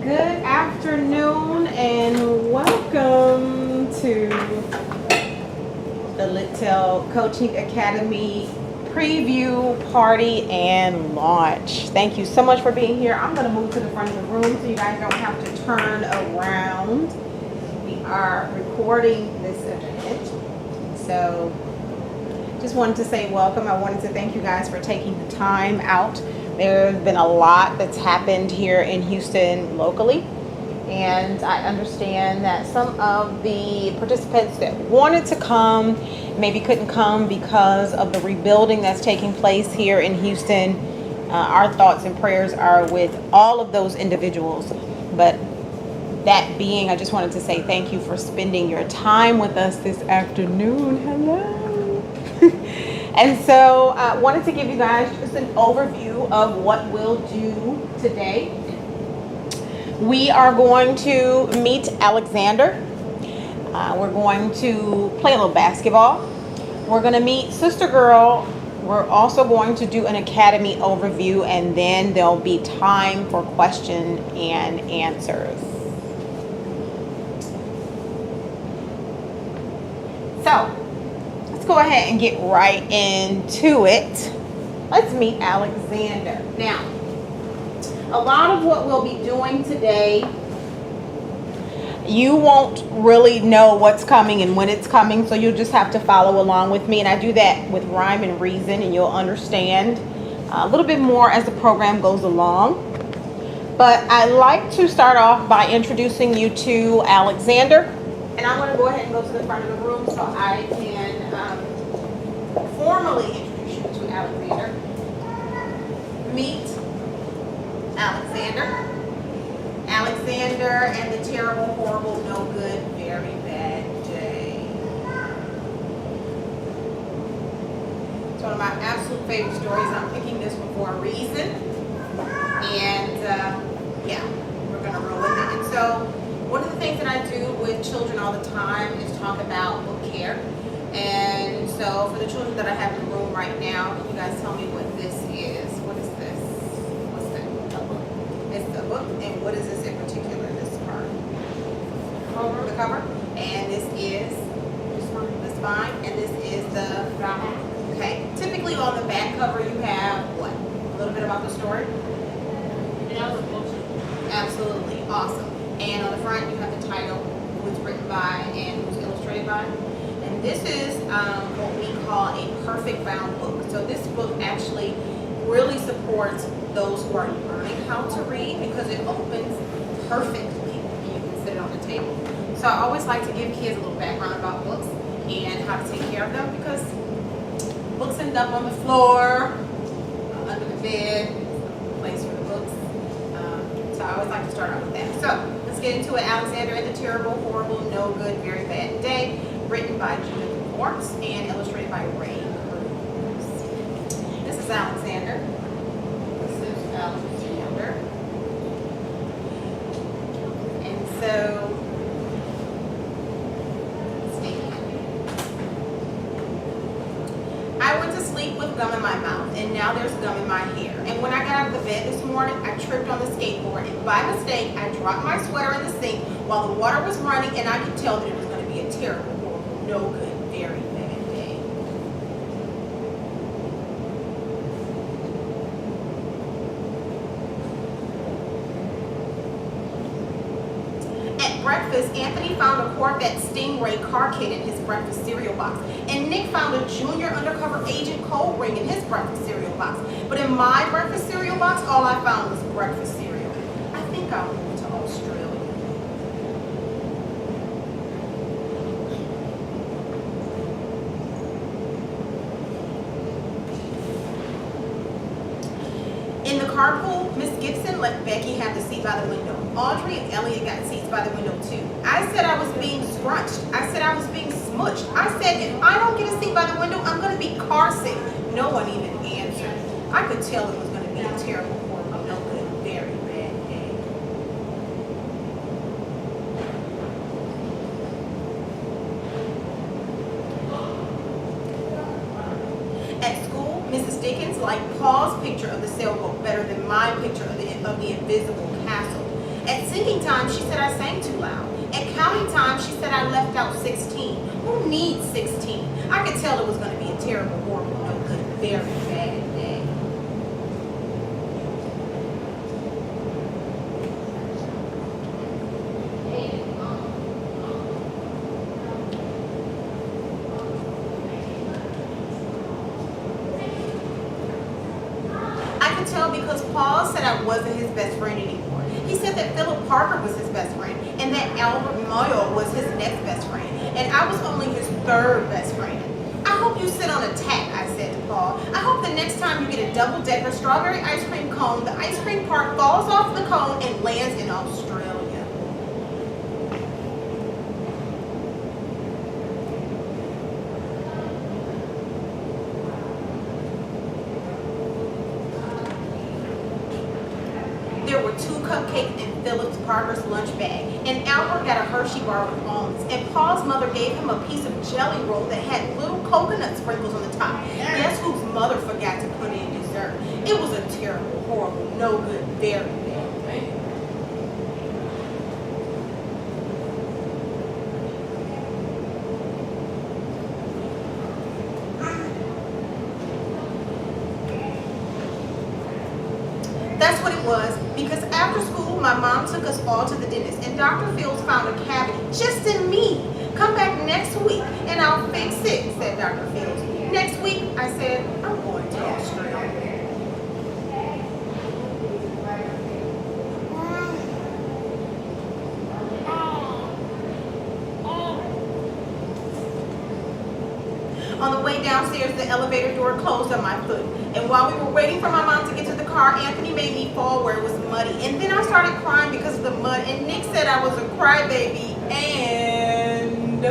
Good afternoon and welcome to the Lit-tel Coaching Academy preview party and launch. Thank you so much for being here. I'm going to move to the front of the room so you guys don't have to turn around. We are recording this event, so just wanted to say welcome. I wanted to thank you guys for taking the time out. There's been a lot that's happened here in Houston locally, and I understand that some of the participants that wanted to come maybe couldn't come because of the rebuilding that's taking place here in Houston. Our thoughts and prayers are with all of those individuals. But that being, I just wanted to say thank you for spending your time with us this afternoon. Hello. And so I wanted to give you guys just an overview of what we'll do today. We are going to meet Alexander. We're going to play a little basketball. We're going to meet Sister Girl. We're also going to do an academy overview, and then there'll be time for question and answers. So let's go ahead and get right into it. Let's meet Alexander. Now, a lot of what we'll be doing today, you won't really know what's coming and when it's coming, so you'll just have to follow along with me. And I do that with rhyme and reason, and you'll understand a little bit more as the program goes along. But I like to start off by introducing you to Alexander. And I'm going to go ahead and go to the front of the room so I can formally introduce you to Alexander. Meet Alexander. Alexander and the terrible, horrible, no good, very bad day. It's one of my absolute favorite stories. I'm picking this one for a reason. And yeah, we're going to roll with it. And so one of the things that I do with children all the time is talk about book care. And so for the children that I have in the room right now, can you guys tell me what this is? What is this? What's that? A book. It's a book. And what is this in particular, this part? The cover. And this is the spine. And this is the back. Okay. Typically on the back cover you have what? A little bit about the story? Absolutely. Awesome. And on the front, you have the title, who it's written by, and who's illustrated by. And this is what we call a perfect bound book. So this book actually really supports those who are learning how to read because it opens perfectly and you can sit it on the table. So I always like to give kids a little background about books and how to take care of them, because books end up on the floor, under the bed, place for the books. So I always like to start out with that. So let's get into it. Alexander and the terrible, horrible, no good, very bad day. Written by Judith Quartz and illustrated by Ray Cruz. This is Alexander. This is Alexander. And so, I went to sleep with gum in my mouth, and now there's gum in my hair. And when I got out of the bed this morning, I tripped on the skateboard, and by mistake, I dropped my sweater in the sink while the water was running, and I could tell that it was going to be a terrible, horrible, no good, very bad day. At breakfast, Anthony found a Corvette Stingray car kit in his breakfast cereal box, and Nick found a junior undercover agent cold ring in his breakfast cereal box. But in my breakfast cereal box, all I found was breakfast cereal. I think I'll move to Australia. In the carpool, Miss Gibson let Becky have the seat by the window. Audrey and Elliot got seats by the window too. I said I was being scrunched. I said I was being smushed. I said if I don't get a seat by the window, I'm going to be car sick. No one even answered. I could tell it was going to be a terrible, horrible, no good, very bad day. At school, Mrs. Dickens liked Paul's picture of the sailboat better than my picture of the invisible castle. At singing time, she said I sang too loud. At counting time, she said I left out 16. Who needs 16? I could tell it was going to be a terrible, horrible, no good, very bad day. I could tell because Paul said I wasn't his best friend anymore. He said that Philip Parker was his best friend and that Albert Moyle was his next best friend. And I was only his third best friend. I hope you sit on a tack, I said to Paul. I hope the next time you get a double-decker strawberry ice cream cone, the ice cream part falls off the cone and lands in Australia. There were 2 cupcakes in Philip Parker's lunch bag, and Albert got a Hershey bar with almonds, and Paul's mother gave him a piece of jelly roll that had little coconut sprinkles on the top. Guess whose mother forgot to put in dessert? It was a terrible, horrible, no good, very bad thing. That's what it was, because after school, my mom took us all to the dentist, and Dr. Fields found a cavity just in me. Come back next week, and I'll fix it, said Dr. Fields. Next week, I said, I'm going to Australia. On the way downstairs, the elevator door closed on my foot. And while we were waiting for my mom to get to the car, Anthony made me fall where it was muddy. And then I started crying because of the mud. And Nick said I was a crybaby. And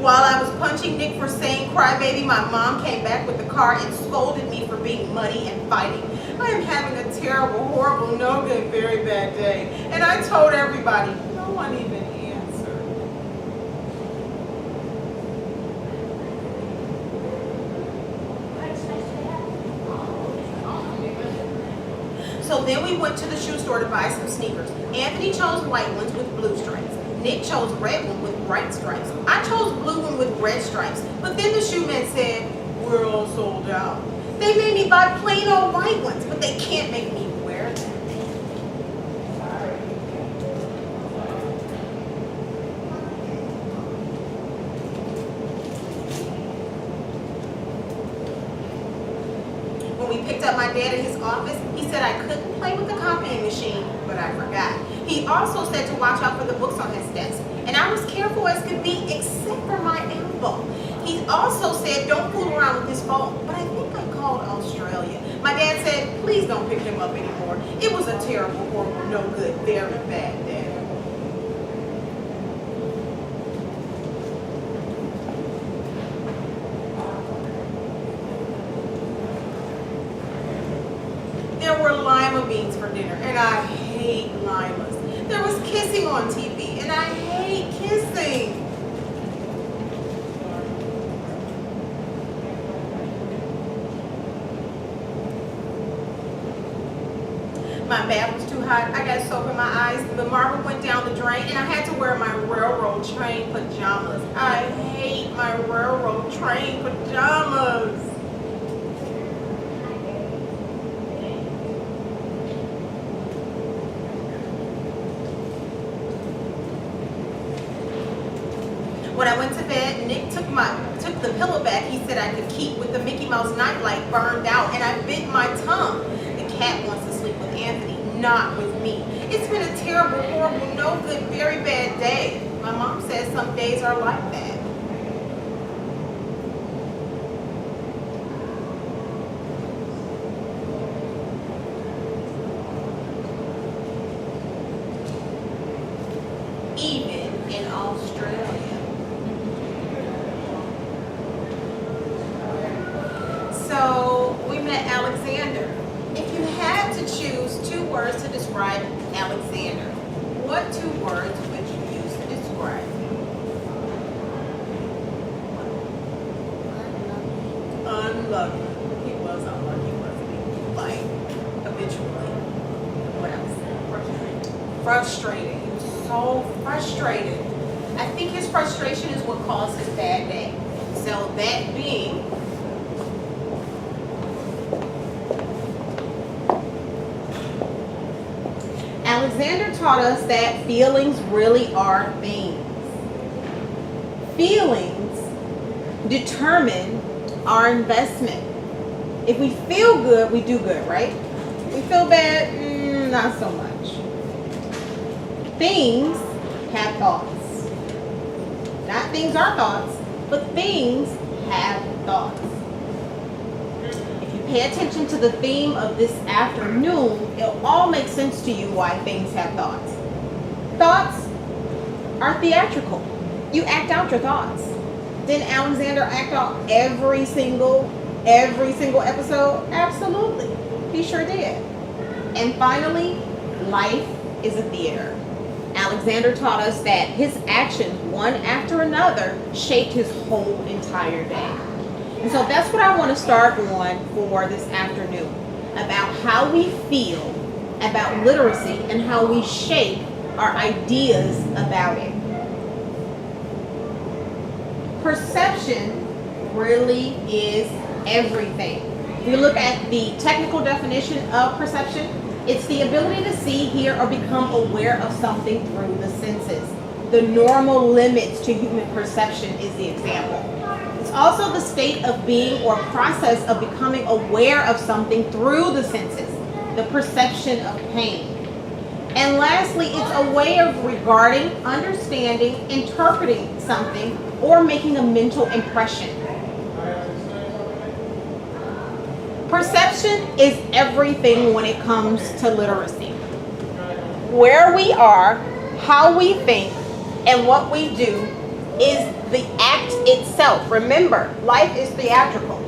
while I was punching Nick for saying crybaby, my mom came back with the car and scolded me for being muddy and fighting. I am having a terrible, horrible, no good, very bad day. And I told everybody. No one even answered. So then we went to the shoe store to buy some sneakers. Anthony chose white ones with blue stripes. Nick chose red one with bright stripes. I chose blue one with red stripes. But then the shoe man said, we're all sold out. They made me buy plain old white ones, but they can't make me wear them. When we picked up my dad in his office, he said I couldn't play with the copying machine, but I forgot. He also said to watch out for the books on his desk, and I was careful as could be except for my elbow. He also said don't fool around with his phone, but I think I called Australia. My dad said please don't pick him up anymore. It was a terrible, horrible, no good, very bad day. There were lima beans for dinner, and I hate limas. There was kissing on TV, and I hate kissing. My bath was too hot. I got soap in my eyes. The marble went down the drain, and I had to wear my railroad train pajamas. I hate my railroad train pajamas. When I went to bed, Nick took the pillow back he said I could keep with the Mickey Mouse nightlight burned out, and I bit my tongue. The cat wants to sleep with Anthony, not with me. It's been a terrible, horrible, no good, very bad day. My mom says some days are like that. Even in Australia. So we met Alexander. If you had to choose 2 words to describe Alexander, what 2 words would you use to describe him? Unlucky. He was unlucky. habitually. What else? Frustrated. He was so frustrated. I think his frustration is what caused his bad day. So that being, Alexander taught us that feelings really are things. Feelings determine our investment. If we feel good, we do good, right? If we feel bad, not so much. Things have thoughts. Not things are thoughts, but things have thoughts. If you pay attention to the theme of this afternoon, it'll all make sense to you why things have thoughts. Thoughts are theatrical. You act out your thoughts. Didn't Alexander act out every single episode? Absolutely. He sure did. And finally, life is a theater. Alexander taught us that his actions, one after another, shaped his whole entire day. And so that's what I want to start on for this afternoon, about how we feel about literacy and how we shape our ideas about it. Perception really is everything. If you look at the technical definition of perception, it's the ability to see, hear, or become aware of something through the senses. The normal limits to human perception is the example. It's also the state of being or process of becoming aware of something through the senses, the perception of pain. And lastly, it's a way of regarding, understanding, interpreting something, or making a mental impression. Perception is everything when it comes to literacy. Where we are, how we think, and what we do is the act itself. Remember, life is theatrical.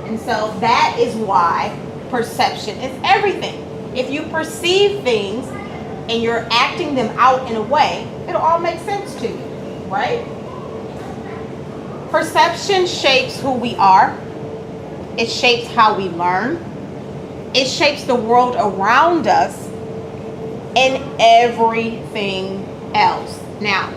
And so that is why perception is everything. If you perceive things and you're acting them out in a way, it'll all make sense to you, right? Perception shapes who we are. It shapes how we learn. It shapes the world around us and everything else. Now,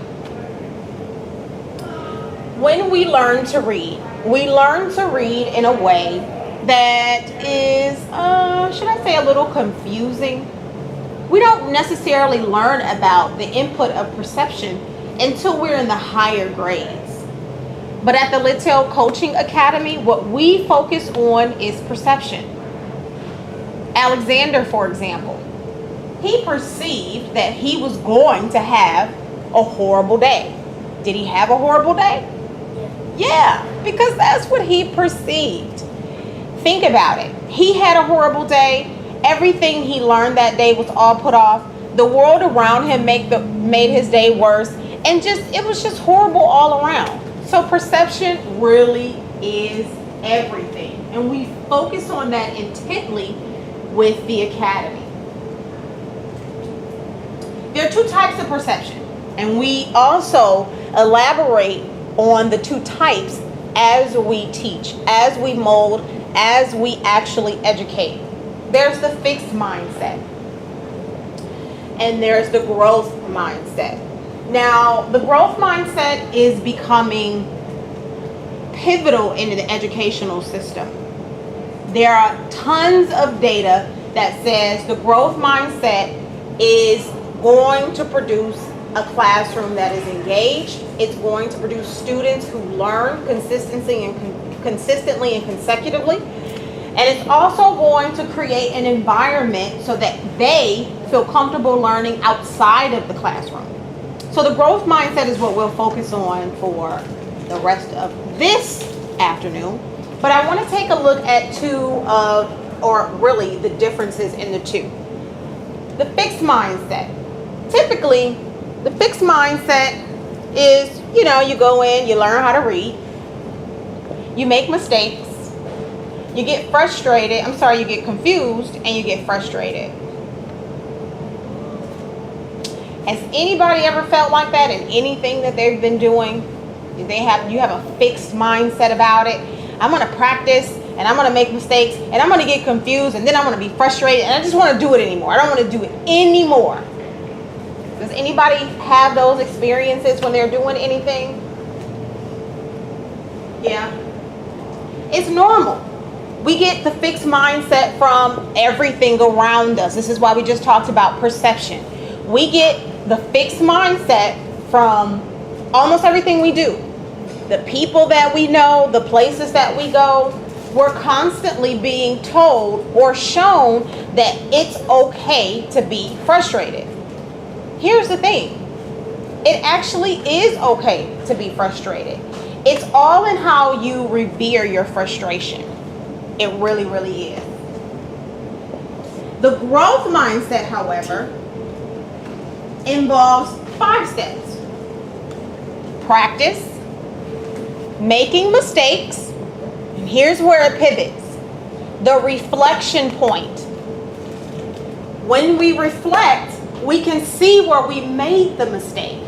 when we learn to read in a way that is, should I say, a little confusing. We don't necessarily learn about the input of perception until we're in the higher grades. But at the Lit-tel Coaching Academy, what we focus on is perception. Alexander, for example, he perceived that he was going to have a horrible day. Did he have a horrible day? Yeah, because that's what he perceived. Think about it. He had a horrible day. Everything he learned that day was all put off. The world around him made his day worse. And it was just horrible all around. So perception really is everything. And we focus on that intently with the Academy. There are two types of perception. And we also elaborate on the two types as we teach, as we mold, as we actually educate. There's the fixed mindset. And there's the growth mindset. Now, the growth mindset is becoming pivotal into the educational system. There are tons of data that says the growth mindset is going to produce a classroom that is engaged. It's going to produce students who learn consistently and consecutively. And it's also going to create an environment so that they feel comfortable learning outside of the classroom. So the growth mindset is what we'll focus on for the rest of this afternoon. But I want to take a look at the differences in the two. The fixed mindset. Typically, the fixed mindset is, you go in, you learn how to read, you make mistakes, you get frustrated, you get confused, and you get frustrated. Has anybody ever felt like that in anything that they've been doing? You have a fixed mindset about it. I'm going to practice and I'm going to make mistakes, and I'm going to get confused, and then I'm going to be frustrated, and I just want to do it anymore. I don't want to do it anymore. Does anybody have those experiences when they're doing anything? Yeah. It's normal. We get the fixed mindset from everything around us. This is why we just talked about perception. We get the fixed mindset from almost everything we do. The people that we know, the places that we go, we're constantly being told or shown that it's okay to be frustrated. Here's the thing. It actually is okay to be frustrated. It's all in how you revere your frustration. It really, really is. The growth mindset, however, involves 5 steps. Practice, making mistakes, and here's where it pivots. The reflection point. When we reflect, we can see where we made the mistake.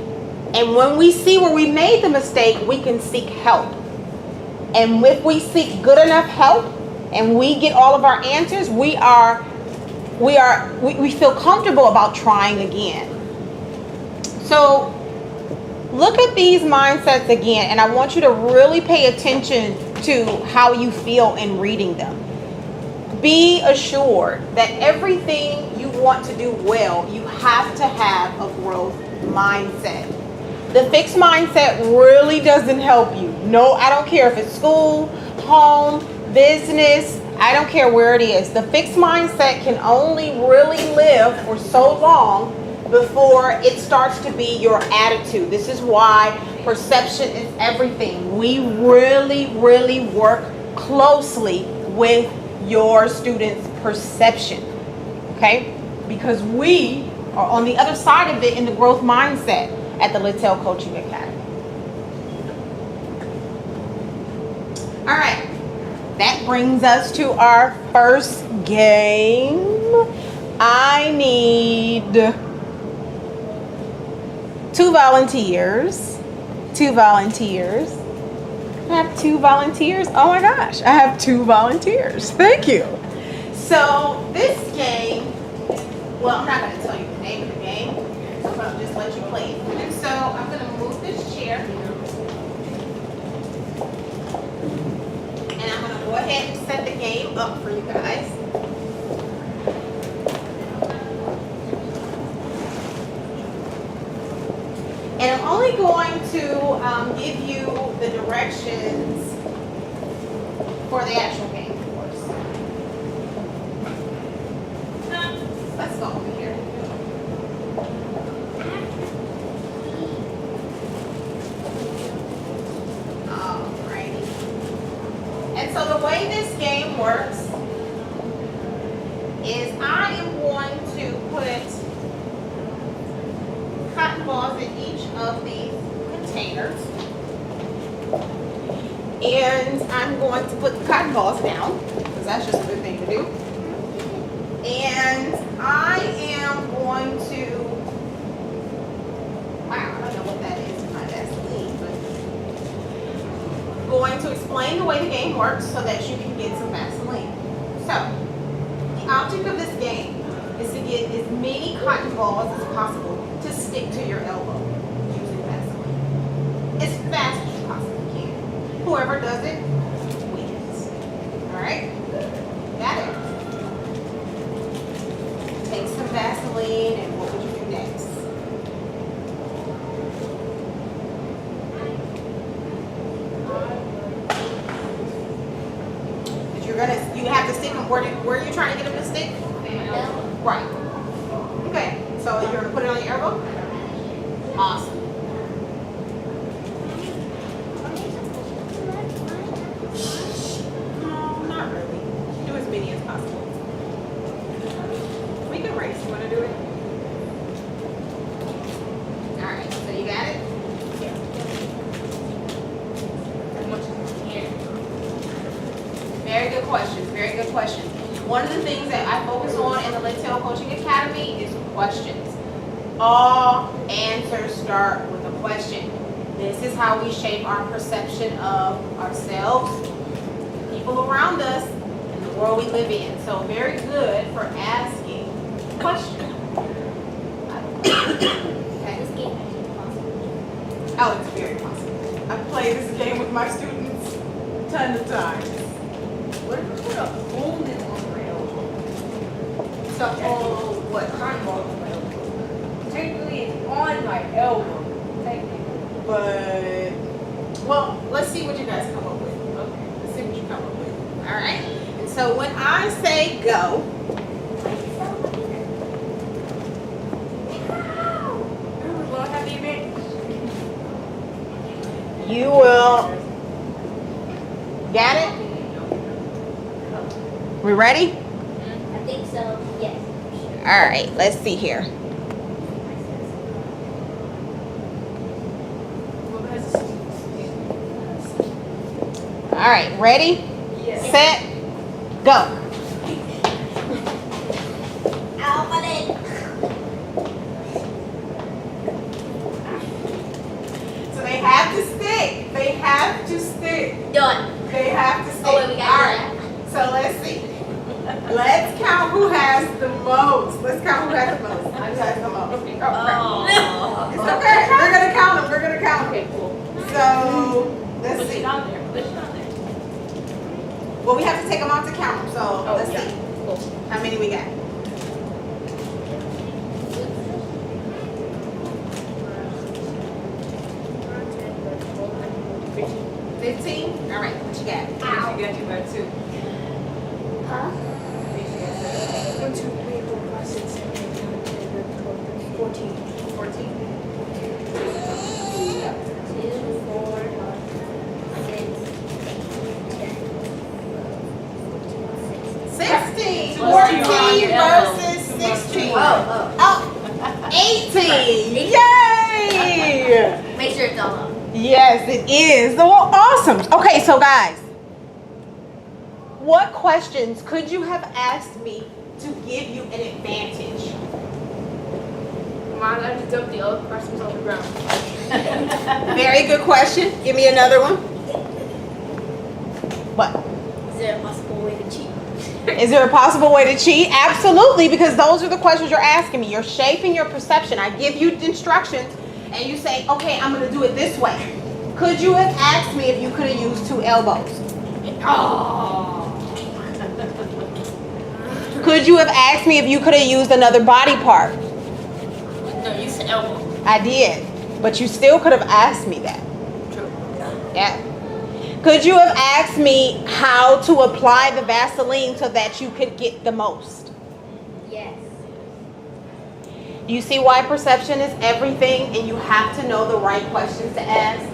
And when we see where we made the mistake, we can seek help. And if we seek good enough help and we get all of our answers, we feel comfortable about trying again. So look at these mindsets again, and I want you to really pay attention to how you feel in reading them. Be assured that everything you want to do well, you have to have a growth mindset. The fixed mindset really doesn't help you. No, I don't care if it's school, home, business, I don't care where it is. The fixed mindset can only really live for so long before it starts to be your attitude. This is why perception is everything. We really, really work closely with your students' perception, okay? Because we are on the other side of it in the growth mindset at the Lit-tel Coaching Academy. All right, that brings us to our first game. I need 2 volunteers. 2 volunteers. I have 2 volunteers. Oh my gosh, I have 2 volunteers. Thank you. So this game, well, I'm not going to tell you the name of the game. I'll just let you play it. And so I'm going to move this chair. And I'm going to go ahead and set the game up for you guys. And I'm only going to give you the directions for the actual game, of course. Let's go over here. Alrighty. And so the way this game works is I am going to put cotton balls in each of these containers. And I'm going to put the cotton balls down, because that's just a good thing to do. And I am going to, wow, I don't know what that is in my Vaseline, but going to explain the way the game works so that you can get some Vaseline. So, the object of this game is to get as many cotton balls as possible to stick to your elbow using Vaseline. As fast as you possibly can. Whoever does it wins. Alright? Got it? Take some Vaseline, and what would you do next? But you have to stick them, where are you trying to get them to stick? Right. Okay, so you're gonna put it on your elbow? Awesome. No, not really. Do as many as possible. We can race. You wanna do it? Alright, so you got it? Very good questions, very good questions. One of the things that I focus on in the Lit-tel Coaching Academy is questions. All answers start with a question. This is how we shape our perception of ourselves, people people around us and the world we live in. So very good for asking questions. Okay. This game is impossible. Oh, it's very possible. I've played this game with my students tons of times. What if we put a hole in on my elbow? It's a whole, what? Cannonball on my elbow. Technically, it's on my elbow. Technically. But, well, let's see what you guys come up with. Okay, let's see what you come up with. All right. And so when I say go, you will. Got it? We ready? I think so. Yes. All right. Let's see here. All right. Ready? Yes. Set. Go. Ow, my leg. So they have to stick. They have to stick. Done. They have to stick. Oh, wait, we got All right. So let's see. Let's count who has the most. Let's count who has the most. Who has the most? Oh, crap. Oh. It's okay. We're gonna count them. We're gonna count them. Okay, cool. So let's Push see. it on there. Push it on there. Well, we have to take them out to count them. So Oh, let's yeah. see. Cool. How many we got? Fifteen. 15? All right. What you got? Ow. You got you got 2. Huh? 1, 2, 3, 4, 5, 6, 7, 8, 9, 10, 11, 12, 13, 14. 14. 2, 4, 6, 16. Plus 14 2 versus 16. Oh, Oh, 18. Yay! oh. Make sure it's all up. Yes, it is. Well, awesome. Okay, so guys, what questions could you have asked me to give you an advantage? Mine, I just dumped the other questions on the ground. Very good question. Give me another one. What? Is there a possible way to cheat? Is there a possible way to cheat? Absolutely, because those are the questions you're asking me. You're shaping your perception. I give you instructions, and you say, okay, I'm going to do it this way. Could you have asked me if you could have used 2 elbows? Oh. Could you have asked me if you could have used another body part? No, you said elbow. I did, but you still could have asked me that. True. Yeah. Could you have asked me how to apply the Vaseline so that you could get the most? Yes. Do you see why perception is everything and you have to know the right questions to ask?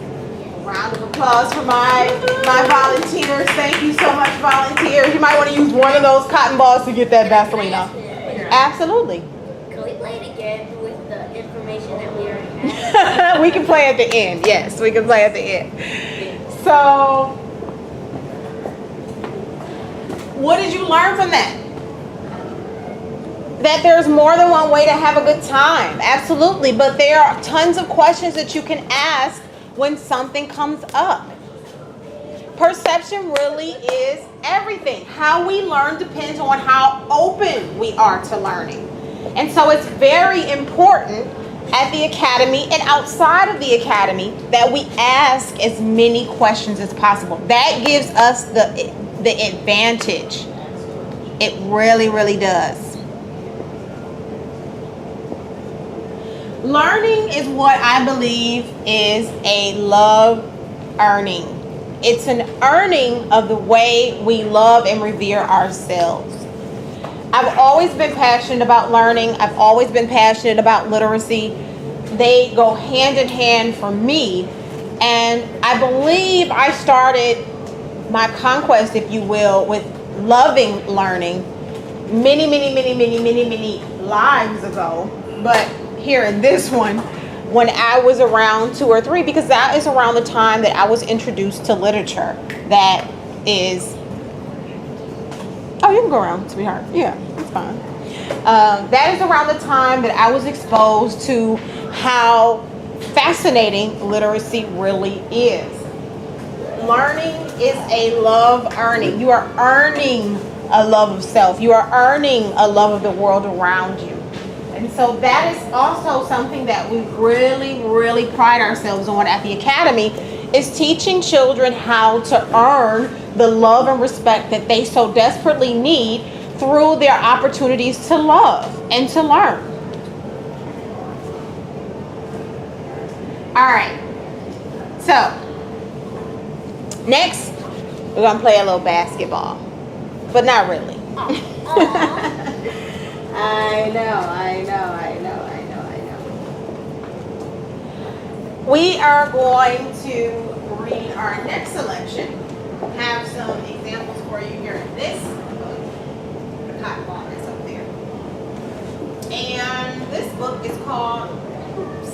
Round of applause for my volunteers. Thank you so much, volunteers. You might want to use one of those cotton balls to get that Vaseline off. Absolutely. Can we play it again with the information that we already had? We can play at the end. Yes, we can play at the end. So, what did you learn from that? That there's more than one way to have a good time. Absolutely. But there are tons of questions that you can ask when something comes up. Perception really is everything. How we learn depends on how open we are to learning. And so it's very important at the academy and outside of the academy that we ask as many questions as possible. That gives us the advantage. It really, really does. Learning is what I believe is a love earning. It's an earning of the way we love and revere ourselves. I've always been passionate about learning. I've always been passionate about literacy. They go hand in hand for me. And I believe I started my conquest, if you will, with loving learning many lives ago. But here in this one, when I was around 2 or 3, because that is around the time that I was introduced to literature. That is, oh, you can go around, sweetheart. Yeah, it's fine. That is around the time that I was exposed to how fascinating literacy really is. Learning is a love earning. You are earning a love of self. You are earning a love of the world around you. And so that is also something that we really, really pride ourselves on at the Academy, is teaching children how to earn the love and respect that they so desperately need through their opportunities to love and to learn. All right. So, next, we're going to play a little basketball. But not really. I know. We are going to read our next selection. Have some examples for you here in this book. The cotton ball that's up there. And this book is called Oops.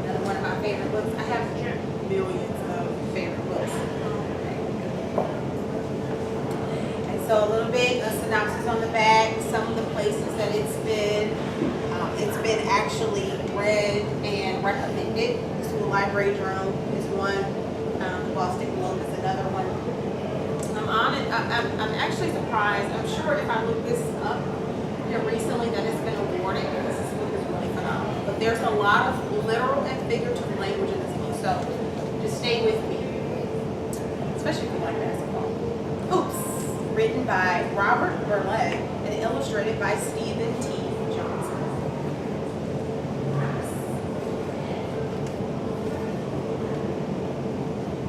Another one of my favorite books. I have millions of favorite books. So a little bit, a synopsis on the back, some of the places that it's been actually read and recommended. The School Library Journal is one, the Boston Globe is another one. I'm actually surprised. I'm sure if I look this up here recently that it's been awarded, because this book is really phenomenal. But there's a lot of literal and figurative language in this book, so just stay with me, especially if you like basketball. Oops. Written by Robert Burleigh and illustrated by Stephen T. Johnson.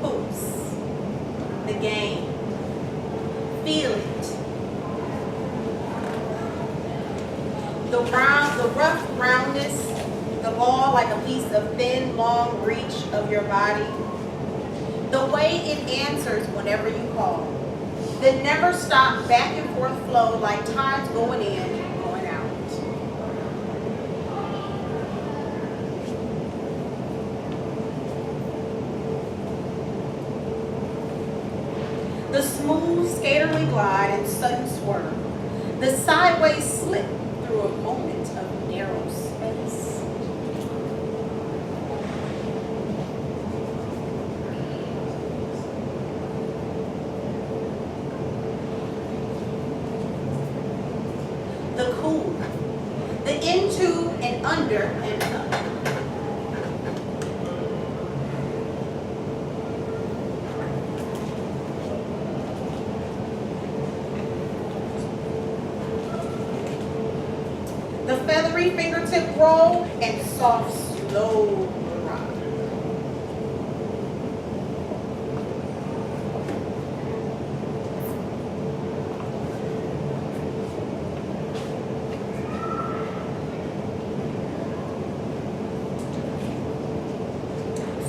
Oops. The game. Feel it. The rough roundness, the ball like a piece of thin, long reach of your body. The way it answers whenever you call. The never stop back and forth flow like tides going in, going out. The smooth skaterly glide and sudden swerve. The sideways slip through a moment of narrow space. The cool, the into and under and up. The feathery fingertip roll and soft, slow rock.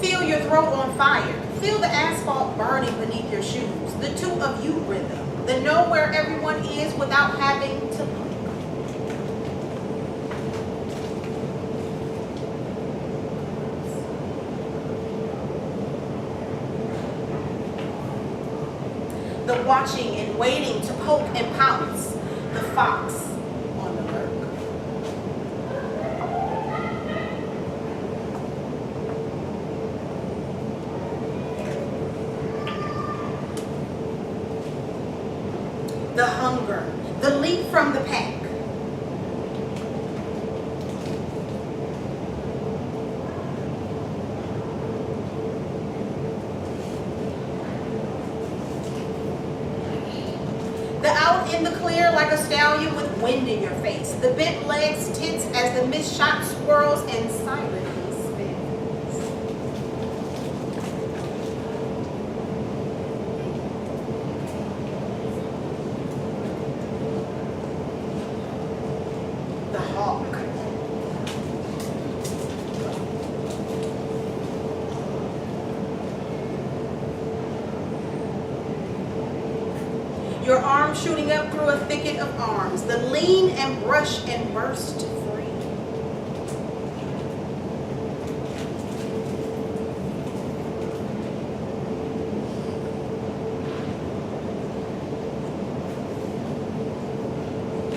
Feel your throat on fire. Feel the asphalt burning beneath your shoes. The two of you rhythm. The know where everyone is without having to look. The watching and waiting to poke and pounce. The fox on the lurk. The hunger, the leap from the pack. The out in the clear like a stallion with wind in your face. The bent legs tense as the mist shot swirls and silently spins. The hawk. Your arm shooting up through a thicket of arms. The lean and brush and burst free.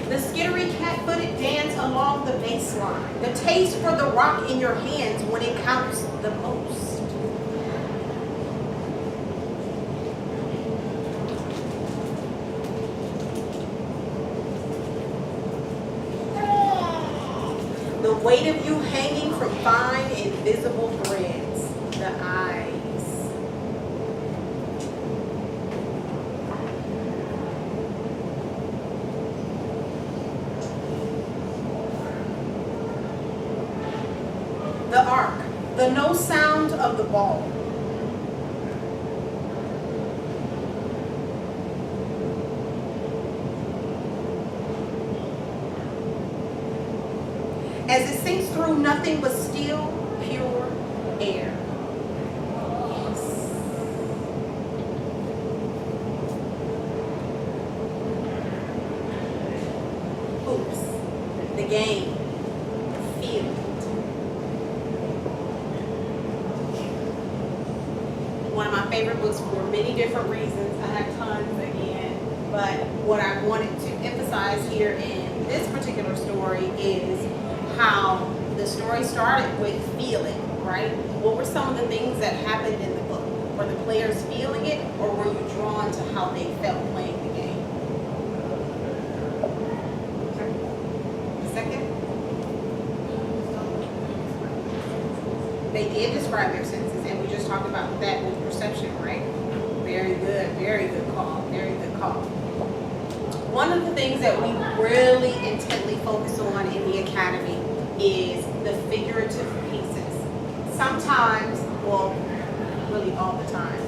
The skittery cat-footed dance along the baseline. The taste for the rock in your hands when it counts the most? The weight of you hanging from fine invisible threads. The eyes. The arc. The no sound of the ball. As it sinks through nothing but still, pure air. Yes. Hoops. The game. Field. One of my favorite books for many different reasons. I have tons again, but what I wanted to emphasize here in this particular story is how the story started with feeling, right? What were some of the things that happened in the book? Were the players feeling it, or were you drawn to how they felt playing the game? Second? They did describe their senses, and we just talked about that with perception, right? Very good call, very good call. One of the things that we really intently focus on in the academy is the figurative pieces. Sometimes, well, really all the time,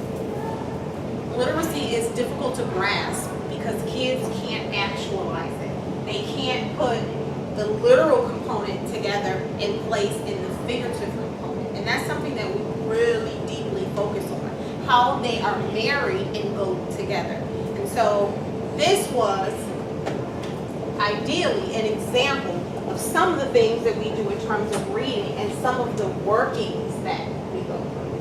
literacy is difficult to grasp because kids can't actualize it. They can't put the literal component together in place in the figurative component. And that's something that we really deeply focus on, how they are married and go together. And so this was ideally an example of some of the things that we do in terms of reading and some of the workings that we go through.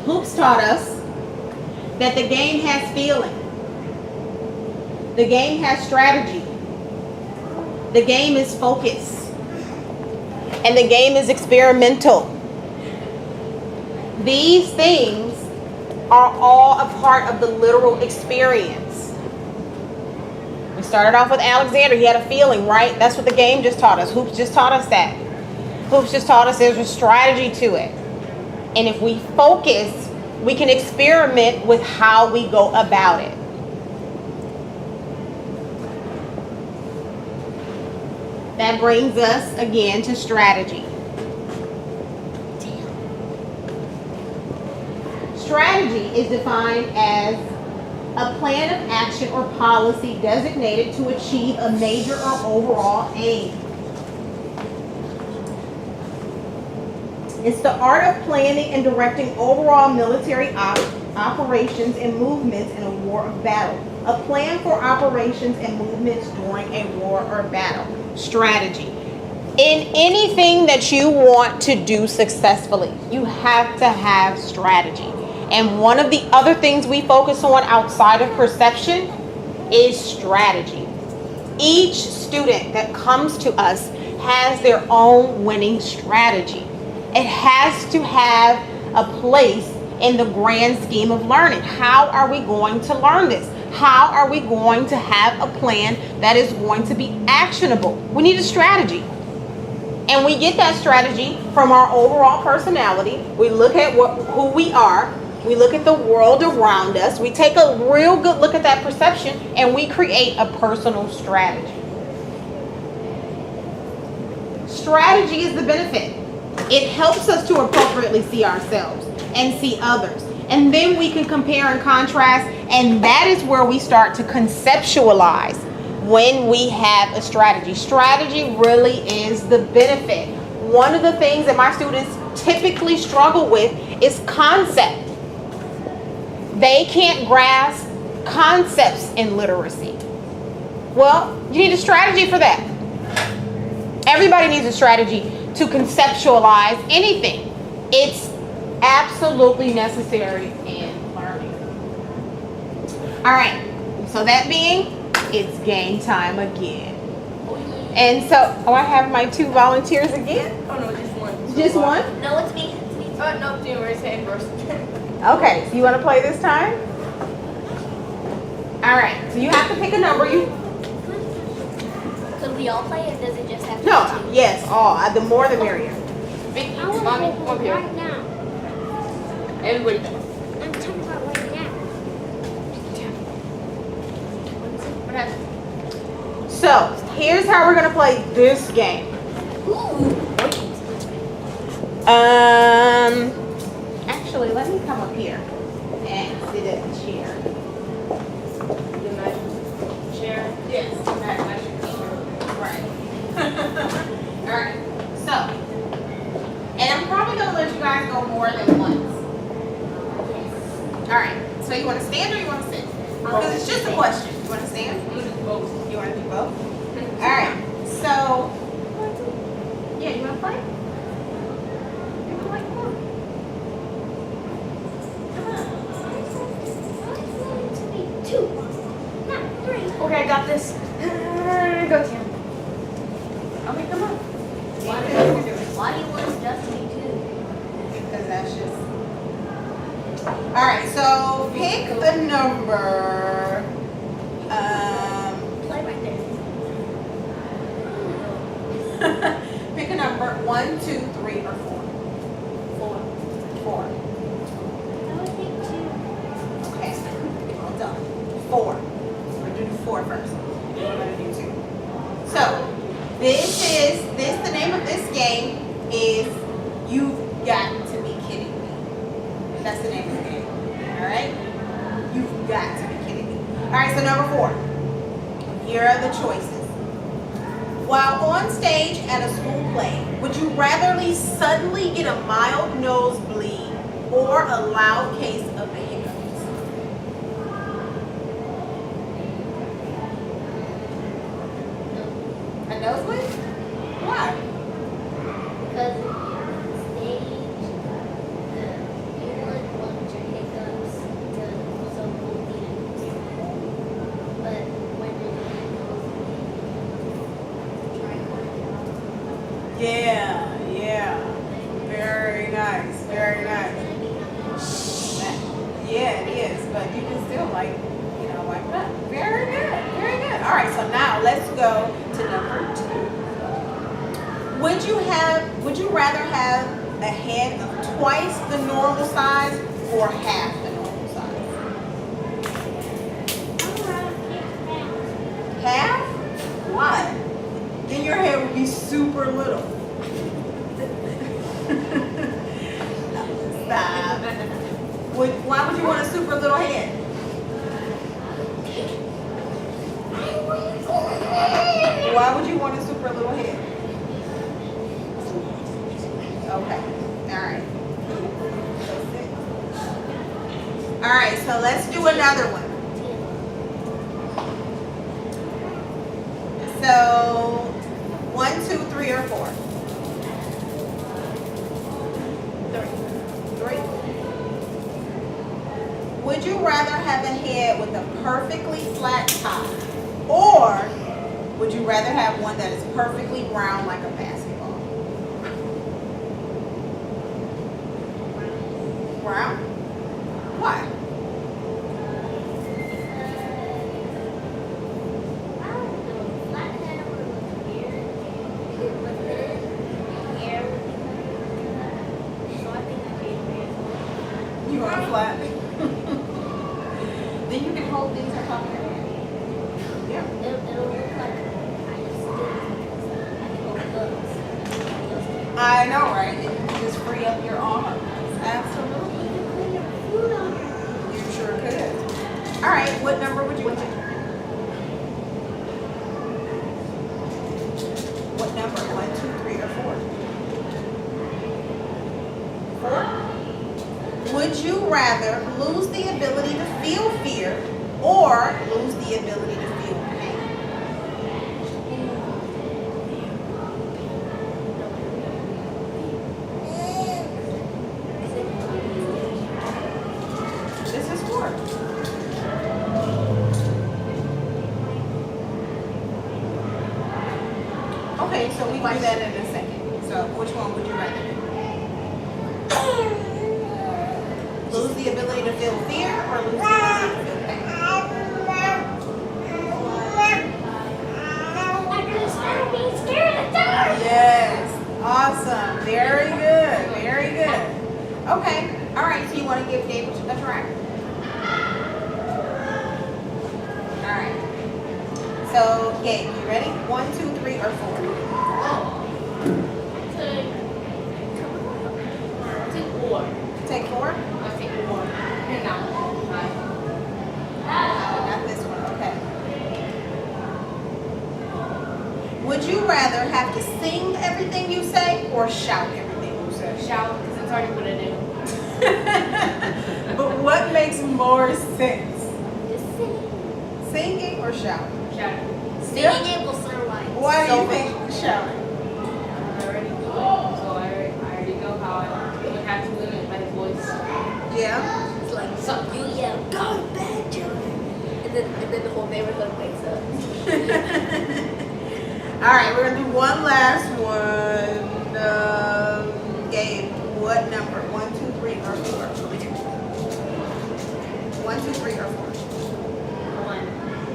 Hoops taught us that the game has feeling. The game has strategy. The game is focus. And the game is experimental. These things are all a part of the literal experience. We started off with Alexander. He had a feeling, right? That's what the game just taught us. Hoops just taught us that. Hoops just taught us there's a strategy to it. And if we focus, we can experiment with how we go about it. That brings us again to strategy. Strategy is defined as a plan of action or policy designated to achieve a major or overall aim. It's the art of planning and directing overall military operations and movements in a war or battle. A plan for operations and movements during a war or battle. Strategy. In anything that you want to do successfully, you have to have strategy. And one of the other things we focus on outside of perception is strategy. Each student that comes to us has their own winning strategy. It has to have a place in the grand scheme of learning. How are we going to learn this? How are we going to have a plan that is going to be actionable? We need a strategy. And we get that strategy from our overall personality. We look at who we are. We look at the world around us. We take a real good look at that perception and we create a personal strategy. Strategy is the benefit. It helps us to appropriately see ourselves and see others. And then we can compare and contrast, and that is where we start to conceptualize when we have a strategy. Strategy really is the benefit. One of the things that my students typically struggle with is concept. They can't grasp concepts in literacy. Well, you need a strategy for that. Everybody needs a strategy to conceptualize anything. It's absolutely necessary in learning. All right, so that being, it's game time again. And so, oh, I have my 2 volunteers again. Oh no, just one. Just one? No, it's me. It's me. No, Jim, raise hand first. Okay, so you want to play this time? All right, so you have to pick a number. Could we all play it? Does it just have to No, be 2? yes, all. The more the merrier. Vicky, I want mommy, to come play up here. right now. Everybody. I'm talking about right now. What happened? So, here's how we're going to play this game. Actually, let me come up here and sit at the chair. The nice chair. Yes, that's my chair. Right. All right. So, and I'm probably going to let you guys go more than once. All right. So, you want to stand or you want to sit? Because it's just a question. You want to stand? You do both. You want to do both? All right. So, yeah, you want to play? You want to play? Come on. To be 2, not 3. Okay, I got this. Go, Tim. Okay, come on. Why do you want us just to be 2? Because that's just. All right, so pick a number. Play right there. Pick a number 1, 2, 3, or 4. 4. I would think 2. Okay, well done. 4. We're gonna do 4 first. We're gonna do 2. So the name of this game is You've Got to Be Kidding Me. That's the name of the game. All right? You've got to be kidding me. All right, so number 4. Here are the choices. While on stage at a school play, would you rather suddenly get a mild nosebleed or a loud case of the hiccups? A nosebleed? Why? Because if you're on stage, you would want your hiccups to also move in. But when you're doing those, try Yeah. Very nice. Very nice. Yeah, it is, but you can still wipe it up. Very good. Very good. All right, so now let's go to number 2. Would you rather have a head of twice the normal size or half the normal size? Half? Why? Then your head would be super little. Stop. Why would you want a super little head? Why would you want a super little head? Okay. All right. All right, so let's do another one. So, 1, 2, 3, or 4? 3. Would you rather have a head with a perfectly flat top, or would you rather have one that is perfectly round like a basketball? Round? Why? You want flat? Then you can hold these on top of your head. Yeah. It'll look like I just did. I know, right? And you can just free up your arms. Absolutely. You sure could. All right, what number would you pick? What number? 1, 2, 3, or 4? 4? Would you rather lose the ability to feel fear or lose the ability to feel pain? This is 4. that in a second. So which one would you rather do? Lose the ability to feel fear or lose the ability to feel pain? I'm gonna start being scared of the dark. Yes. Awesome. Very good. Very good. Okay. All right. So you want to give Gabe a try? All right. So Gabe, you ready? 1, 2, 3, or 4? Take 4. Take 4. I'll take 4. And now. Not this one. Okay. Would you rather have to sing everything you say or shout everything you say? Shout, because that's already what I do. But what makes more sense? Just singing. Singing or shouting? Shout. Singing it will sound like. Why do so you think shouting? I already do it, so I already know how I would have to limit my voice. Yeah. It's like you yell, "Go to bed, children," and then the whole neighborhood wakes up. All right, we're gonna do one last one. Gabe, what number? 1, 2, 3, or 4? 1, 2, 3, or 4?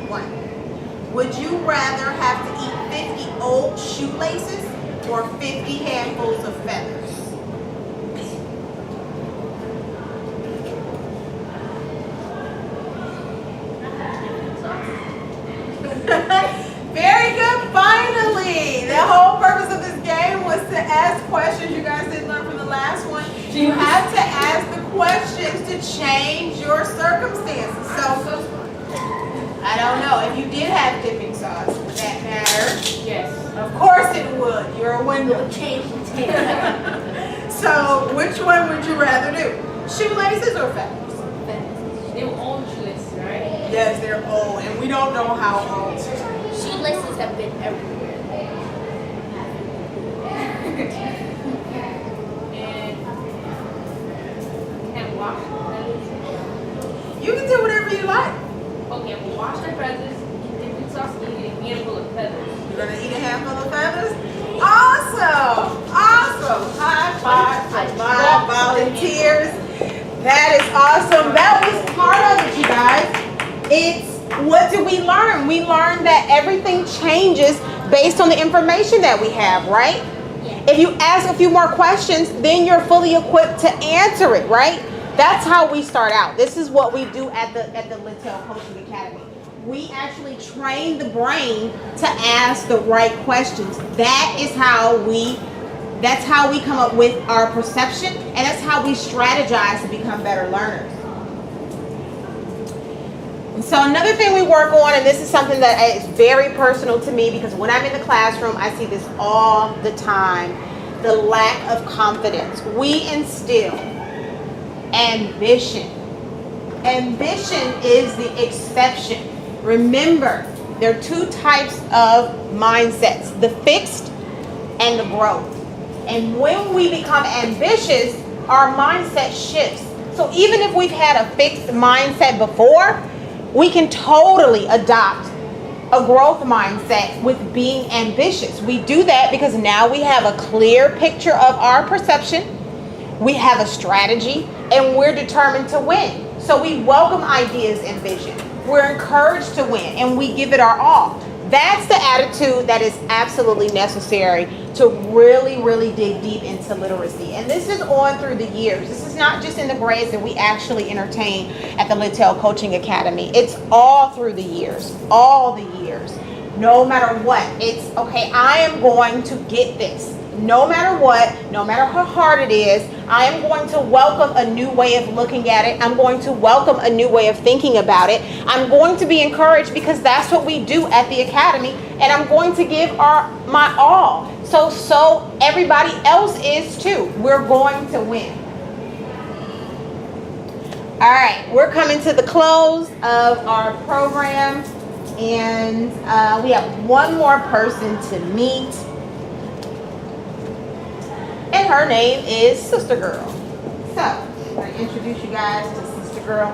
1. Would you rather have to eat 50 old shoelaces or 50 handfuls of feathers? Very good, finally! The whole purpose of this game was to ask questions you guys didn't learn from the last one. You have to ask the questions to change your circumstances. So, I don't know, if you did have dipping sauce, would that matter? Yes. Of course it would, you're a window. Change the So, which one would you rather do? Shoelaces or feathers? They were all shoelaces, right? Yes, they're old, and we don't know how old. Shoelaces have been everywhere. And can't wash feathers. You can do whatever you like. Okay, we'll wash my feathers, dip in sauce, eat it, and handful of feathers. You're gonna eat a handful of feathers? Awesome! Awesome! High five for my volunteers. That is awesome. That was part of it, you guys. It's what did we learn? We learned that everything changes based on the information that we have, right? If you ask a few more questions, then you're fully equipped to answer it, right? That's how we start out. This is what we do at the Lit-tel Coaching Academy. We actually train the brain to ask the right questions. That's how we come up with our perception, and that's how we strategize to become better learners. And so another thing we work on, and this is something that is very personal to me because when I'm in the classroom, I see this all the time, the lack of confidence. We instill ambition. Ambition is the exception. Remember, there are two types of mindsets, the fixed and the growth. And when we become ambitious, our mindset shifts. So even if we've had a fixed mindset before, we can totally adopt a growth mindset with being ambitious. We do that because now we have a clear picture of our perception, we have a strategy, and we're determined to win. So we welcome ideas and vision. We're encouraged to win, and we give it our all. That's the attitude that is absolutely necessary to really, really dig deep into literacy. And this is on through the years. This is not just in the grades that we actually entertain at the Lit-tel Coaching Academy. It's all through the years, all the years. No matter what, it's okay, I am going to get this. No matter what, no matter how hard it is, I am going to welcome a new way of looking at it. I'm going to welcome a new way of thinking about it. I'm going to be encouraged because that's what we do at the academy, and I'm going to give my all. So everybody else is too. We're going to win. All right, we're coming to the close of our program, and we have one more person to meet. And her name is Sister Girl. So, I'm going to introduce you guys to Sister Girl.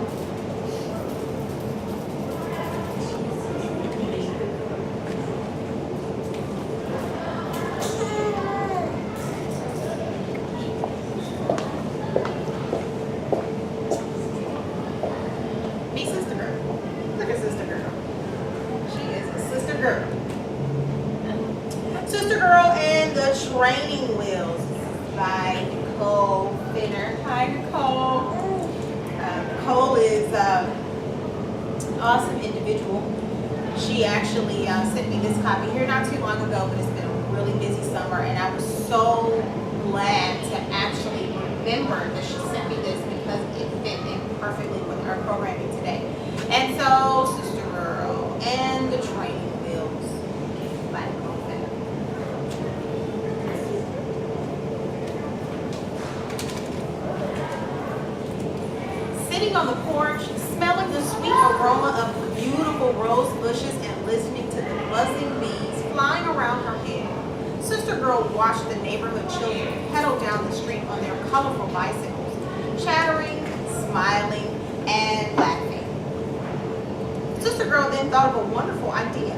Training Wheels by Nicole Finner. Hi, Nicole. Nicole is an awesome individual. She actually sent me this copy here not too long ago, but it's been a really busy summer, and I was so glad to actually remember that she sent me this because it fit in perfectly with our programming today. And so, Sister Girl and the Training Wheels by Nicole Finner. Sitting on the porch, smelling the sweet aroma of beautiful rose bushes and listening to the buzzing bees flying around her head, Sister Girl watched the neighborhood children pedal down the street on their colorful bicycles, chattering, smiling, and laughing. Sister Girl then thought of a wonderful idea.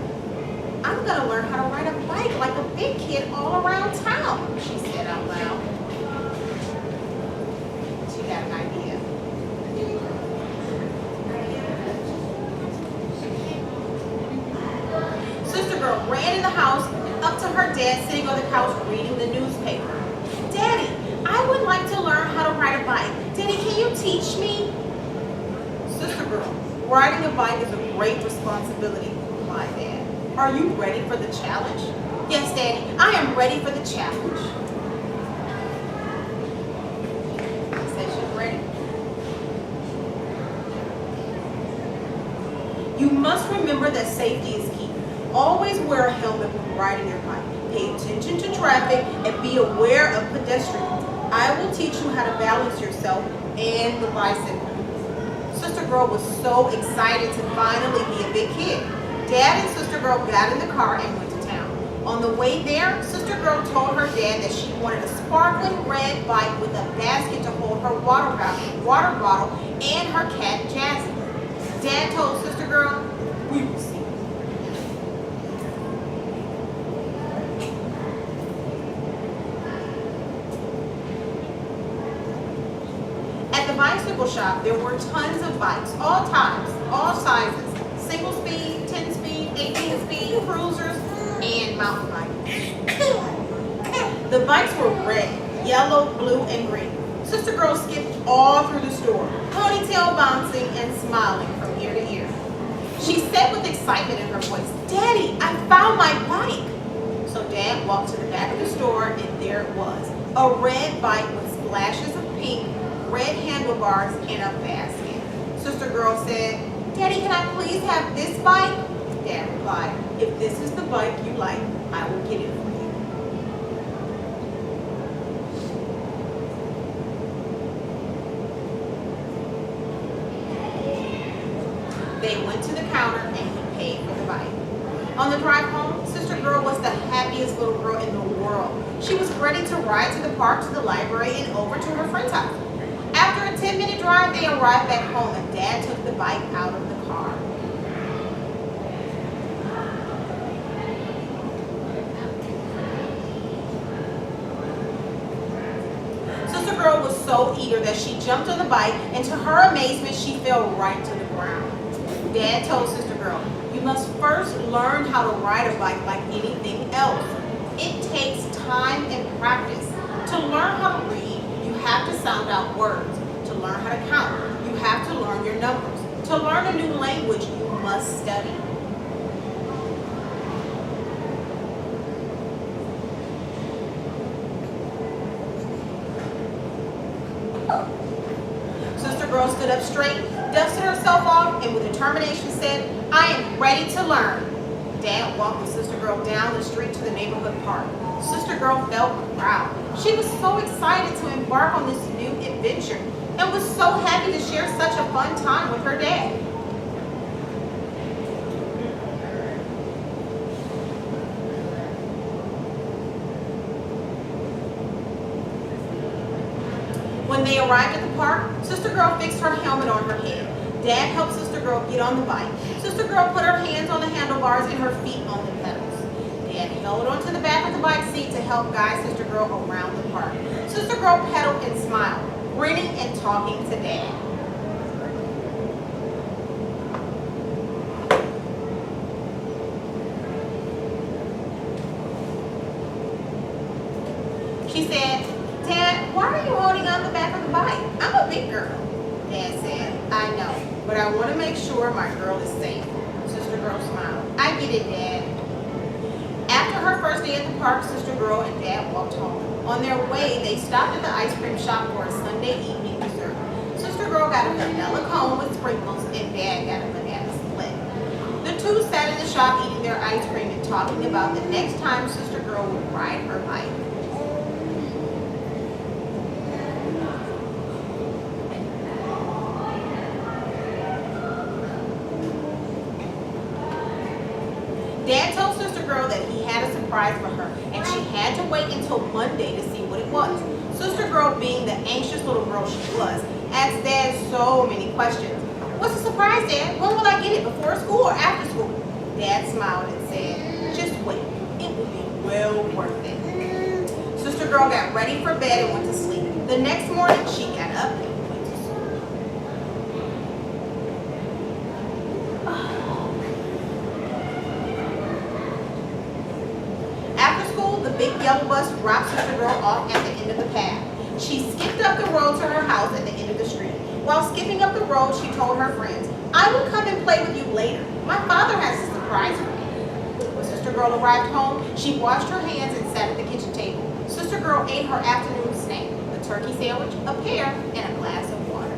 I'm going to learn how to ride a bike like a big kid all around town, she said out loud. She got an idea. Sister Girl ran in the house and up to her dad sitting on the couch reading the newspaper. Daddy, I would like to learn how to ride a bike. Daddy, can you teach me? Sister Girl, riding a bike is a great responsibility, replied Dad. Are you ready for the challenge? Yes, Daddy, I am ready for the challenge. He said she's ready. You must remember that safety is key. Always wear a helmet when riding your bike. Pay attention to traffic and be aware of pedestrians. I will teach you how to balance yourself and the bicycle. Sister Girl was so excited to finally be a big kid. Dad and Sister Girl got in the car and went to town. On the way there, Sister Girl told her dad that she wanted a sparkling red bike with a basket to hold her water bottle and her cat Jazzy. Dad told Sister Girl, we will see. At the bicycle shop, there were tons of bikes, all types, all sizes, single speed, 10 speed, 18 speed, cruisers, and mountain bikes. The bikes were red, yellow, blue, and green. Sister Girl skipped all through the store, ponytail bouncing and smiling from ear to ear. She said with excitement in her voice, Daddy, I found my bike. So Dad walked to the back of the store, and there it was, a red bike with splashes of pink, red handlebars, and a basket. Sister Girl said, Daddy, can I please have this bike? Dad replied, if this is the bike you like, I will get it for you. They went to the counter and he paid for the bike. On the drive home, Sister Girl was the happiest little girl in the world. She was ready to ride to the park, to the library, and over to her friend's house. After a 10-minute drive, they arrived back home and Dad took the bike out of the car. Sister Girl was so eager that she jumped on the bike, and to her amazement, she fell right to the ground. Dad told Sister Girl, you must first learn how to ride a bike like anything else. It takes time and practice. To learn how to read, you have to sound out words. To learn how to count, you have to learn your numbers. To learn a new language, you must study. Sister Girl stood up straight, dusted herself off, and with determination said, I am ready to learn. Dad walked with Sister Girl down the street to the neighborhood park. Sister Girl felt proud. She was so excited to embark on this new adventure and was so happy to share such a fun time with her dad. When they arrived at the park, Sister Girl fixed her helmet on her head. Dad helped Sister Girl get on the bike. Sister Girl put her hands on the handlebars and her feet on the pedals. Dad held onto the back of the bike seat to help guide Sister Girl around the park. Sister Girl pedaled and smiled, grinning and talking to Dad. She said, Dad, why are you holding on the back of the bike? I'm a big girl. Dad said, I know, but I want to make sure my girl is safe. Sister Girl smiled. I get it, Dad. After her first day at the park, Sister Girl and Dad walked home. On their way, they stopped at the ice cream shop for a Sunday evening dessert. Sister Girl got a vanilla cone with sprinkles, and Dad got a banana split. The two sat in the shop eating their ice cream and talking about the next time Sister Girl would ride her bike. Dad told Sister Girl that he had a surprise for her, and she had to wait until Monday to see what it was. Sister Girl, being the anxious little girl she was, asked Dad so many questions. What's the surprise, Dad? When will I get it? Before school or after school? Dad smiled and said, just wait. It will be well worth it. Sister Girl got ready for bed and went to sleep. The next morning, she got up and went to school. After school, the big yellow bus dropped Sister Girl off at the end of the path. She skipped up the road to her house at the end of the street. While skipping up the road, she told her friends, I will come and play with you later. My father has a surprise for me. When Sister Girl arrived home, she washed her hands and sat at the kitchen table. Sister Girl ate her afternoon snack, a turkey sandwich, a pear, and a glass of water.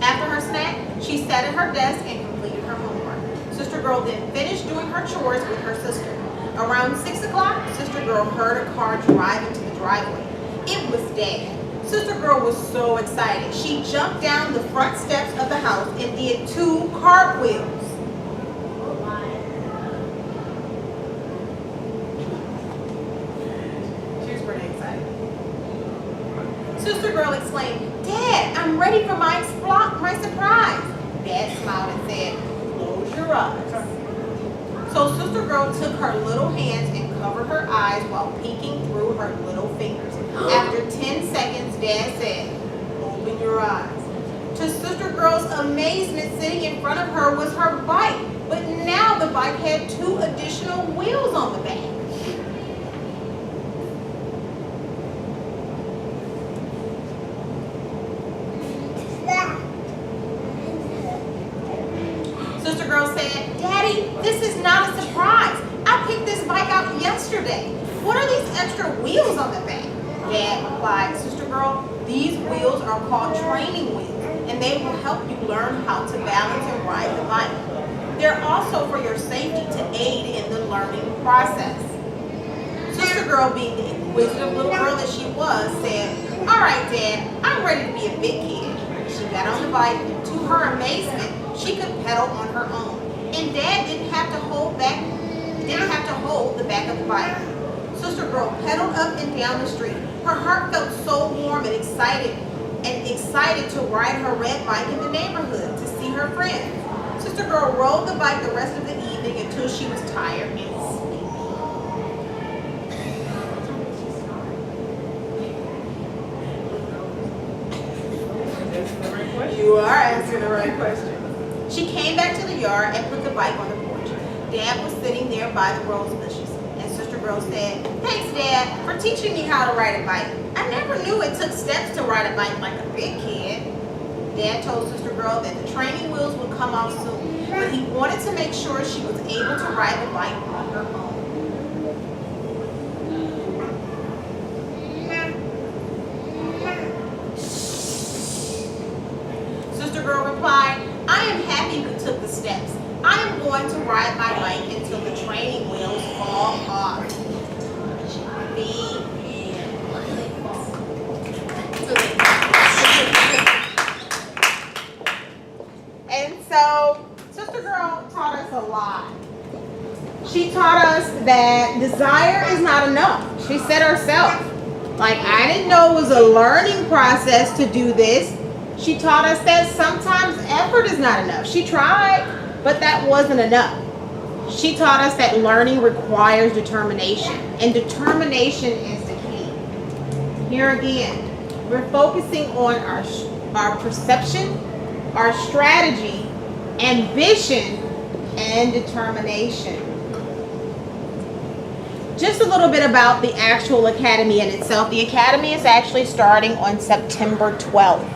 After her snack, she sat at her desk and completed her homework. Sister Girl then finished doing her chores with her sister. Around 6 o'clock, Sister Girl heard a car drive into the driveway. It was Dad. Sister Girl was so excited. She jumped down the front steps of the house and did 2 cartwheels. She was pretty excited. Sister Girl exclaimed, Dad, I'm ready for my surprise. Dad smiled and said, close your eyes. So Sister Girl took her little hands and covered her eyes while peeking through her little fingers. After 10 seconds, Dad said, open your eyes. To Sister Girl's amazement, sitting in front of her was her bike. But now the bike had 2 additional wheels on the back. Sister Girl said, Daddy, this is not a surprise. I picked this bike out yesterday. What are these extra wheels on the back? Dad replied, Sister Girl, these wheels are called training wheels, and they will help you learn how to balance and ride the bike. They're also for your safety to aid in the learning process. Sister Girl, being the inquisitive little girl that she was, said, all right, Dad, I'm ready to be a big kid. She got on the bike, and to her amazement, she could pedal on her own, and Dad didn't have to hold the back of the bike. Sister Girl pedaled up and down the street. Her heart felt so warm and excited to ride her red bike in the neighborhood to see her friends. Sister Girl rode the bike the rest of the evening until she was tired and sleepy. You are asking the right question. She came back to the yard and put the bike on the porch. Dad was sitting there by the rose bushes, and Sister Girl said, thanks, Dad, for teaching me how to ride a bike. I never knew it took steps to ride a bike like a big kid. Dad told Sister Girl that the training wheels would come off soon, but he wanted to make sure she was able to ride the bike on her own. Sister Girl replied, I am happy we took the steps. I am going to ride my bike until the training wheels fall off. And so, Sister Girl taught us a lot. She taught us that desire is not enough. She said herself, like, I didn't know it was a learning process to do this. She taught us that sometimes effort is not enough. She tried, but that wasn't enough. She taught us that learning requires determination, and determination is the key. Here again, we're focusing on our perception our strategy, ambition, and determination. Just a little bit about the actual academy in itself. The academy is actually starting on September 12th.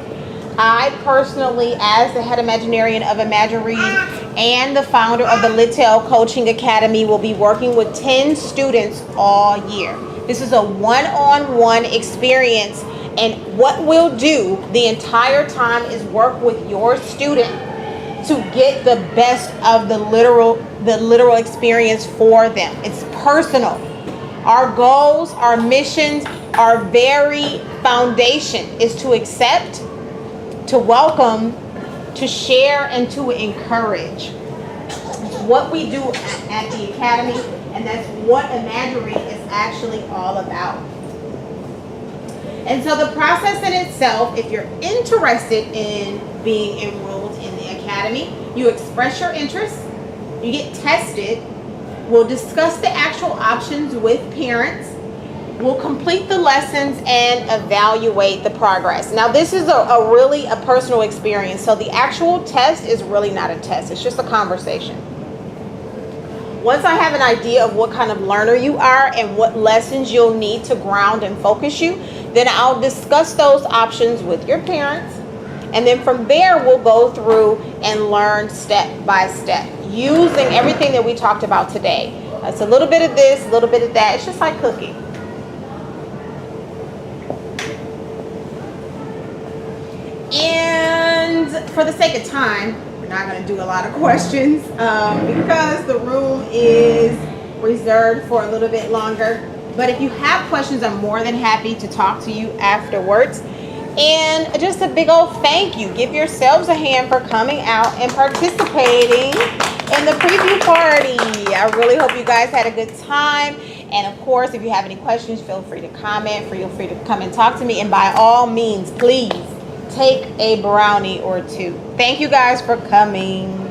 I personally, as the head Imaginarian of Imagiread and the founder of the Lit-tel Coaching Academy, will be working with 10 students all year. This is a one-on-one experience, and what we'll do the entire time is work with your student to get the best of the literal experience for them. It's personal. Our goals, our missions, our very foundation is to accept, to welcome, to share, and to encourage. It's what we do at the Academy, and that's what Imagiread is actually all about. And so the process in itself, if you're interested in being enrolled in the Academy, you express your interest, you get tested, we'll discuss the actual options with parents, we'll complete the lessons and evaluate the progress. Now this is a really personal experience, so the actual test is really not a test, it's just a conversation. Once I have an idea of what kind of learner you are and what lessons you'll need to ground and focus you, then I'll discuss those options with your parents, and then from there we'll go through and learn step by step using everything that we talked about today. It's a little bit of this, a little bit of that. It's just like cooking. And for the sake of time, we're not going to do a lot of questions because the room is reserved for a little bit longer. But if you have questions, I'm more than happy to talk to you afterwards. And just a big old thank you. Give yourselves a hand for coming out and participating in the preview party. I really hope you guys had a good time. And of course, if you have any questions, feel free to comment. Feel free to come and talk to me. And by all means, please take a brownie or two. Thank you guys for coming.